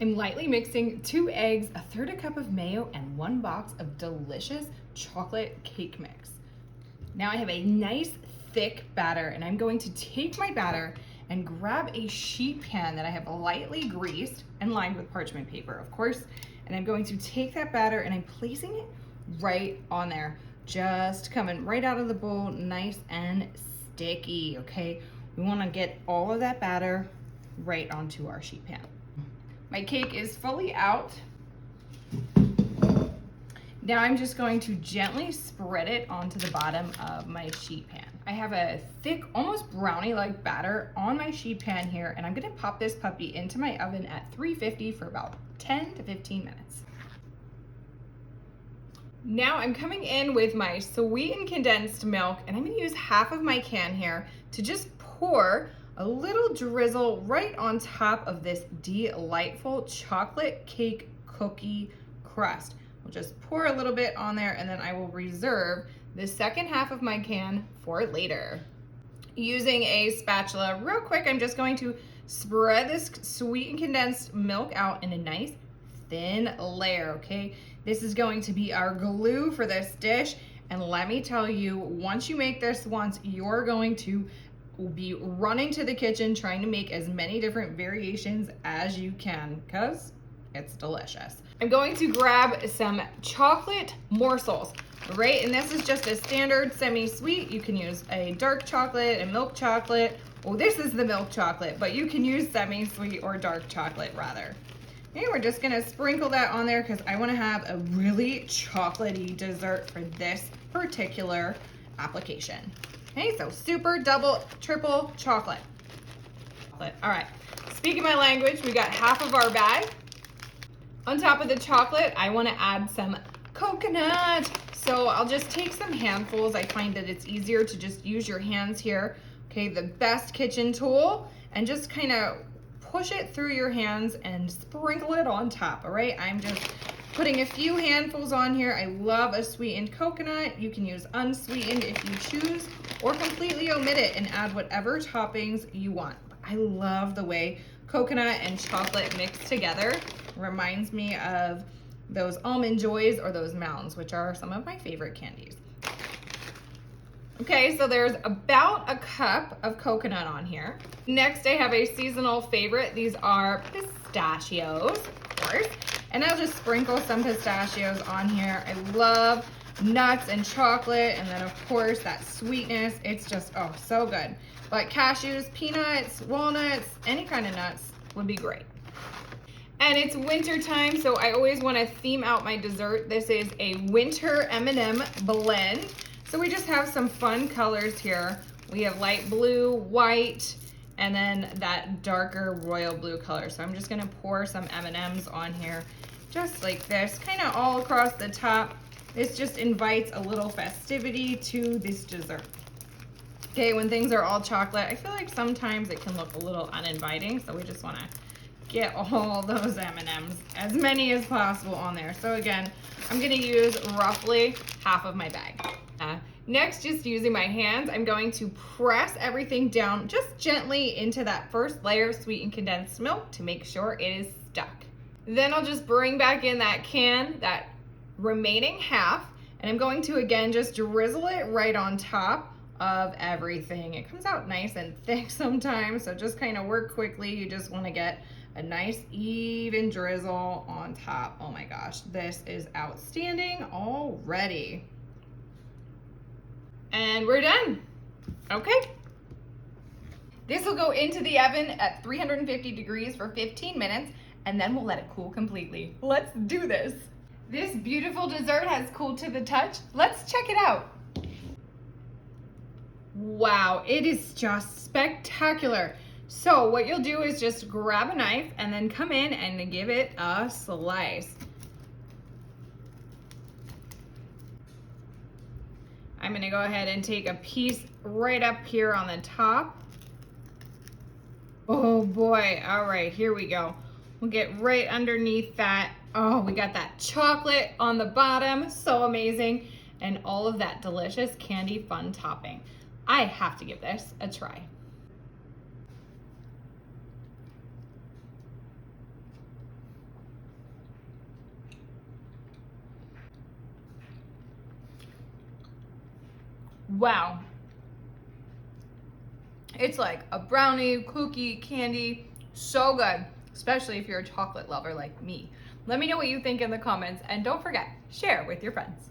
I'm lightly mixing 2 eggs, a third a cup of mayo, and 1 box of delicious chocolate cake mix. Now I have a nice thick batter, and I'm going to take my batter and grab a sheet pan that I have lightly greased and lined with parchment paper, of course. And I'm going to take that batter and I'm placing it right on there, just coming right out of the bowl, nice and sticky, okay? We wanna get all of that batter right onto our sheet pan. My cake is fully out. Now I'm just going to gently spread it onto the bottom of my sheet pan. I have a thick, almost brownie-like batter on my sheet pan here, and I'm gonna pop this puppy into my oven at 350 for about 10 to 15 minutes. Now I'm coming in with my sweetened condensed milk, and I'm gonna use half of my can here to just pour a little drizzle right on top of this delightful chocolate cake cookie crust. We'll just pour a little bit on there, and then I will reserve the second half of my can for later. Using a spatula, real quick, I'm just going to spread this sweetened condensed milk out in a nice thin layer, okay? This is going to be our glue for this dish, and let me tell you, once you make this once, you're going to be running to the kitchen trying to make as many different variations as you can, because it's delicious. I'm going to grab some chocolate morsels, right? And this is just a standard semi-sweet. You can use a dark chocolate and milk chocolate. Oh, this is the milk chocolate, but you can use semi-sweet or dark chocolate rather. Okay, we're just gonna sprinkle that on there because I wanna have a really chocolatey dessert for this particular application. Okay, so super, double, triple chocolate. All right, speaking my language, we got half of our bag. On top of the chocolate, I wanna add some coconut. So I'll just take some handfuls. I find that it's easier to just use your hands here. Okay, the best kitchen tool, and just kind of push it through your hands and sprinkle it on top, all right? I'm just putting a few handfuls on here. I love a sweetened coconut. You can use unsweetened if you choose, or completely omit it and add whatever toppings you want. I love the way coconut and chocolate mix together. Reminds me of those Almond Joys or those Mounds, which are some of my favorite candies. Okay, so there's about a cup of coconut on here. Next, I have a seasonal favorite. These are pistachios, of course. And I'll just sprinkle some pistachios on here. I love nuts and chocolate, and then of course that sweetness. It's just, oh, so good. But cashews, peanuts, walnuts, any kind of nuts would be great. And it's winter time, so I always want to theme out my dessert. This is a winter M&M blend. So we just have some fun colors here. We have light blue, white, and then that darker royal blue color. So I'm just gonna pour some M&Ms on here, just like this, kind of all across the top. This just invites a little festivity to this dessert. Okay, when things are all chocolate, I feel like sometimes it can look a little uninviting, so we just wanna get all those M&Ms, as many as possible on there. So again, I'm gonna use roughly half of my bag. Next, just using my hands, I'm going to press everything down just gently into that first layer of sweetened condensed milk to make sure it is stuck. Then I'll just bring back in that can, that remaining half, and I'm going to again just drizzle it right on top of everything. It comes out nice and thick sometimes, so just kind of work quickly. You just want to get a nice even drizzle on top. Oh my gosh, this is outstanding already. And we're done. Okay. This will go into the oven at 350 degrees for 15 minutes, and then we'll let it cool completely. Let's do this. This beautiful dessert has cooled to the touch. Let's check it out. Wow, it is just spectacular. So what you'll do is just grab a knife and then come in and give it a slice. I'm gonna go ahead and take a piece right up here on the top. Oh boy, all right, here we go. We'll get right underneath that. Oh, we got that chocolate on the bottom, so amazing. And all of that delicious candy fun topping. I have to give this a try. Wow. It's like a brownie, cookie, candy, so good, especially if you're a chocolate lover like me. Let me know what you think in the comments, and don't forget, share with your friends.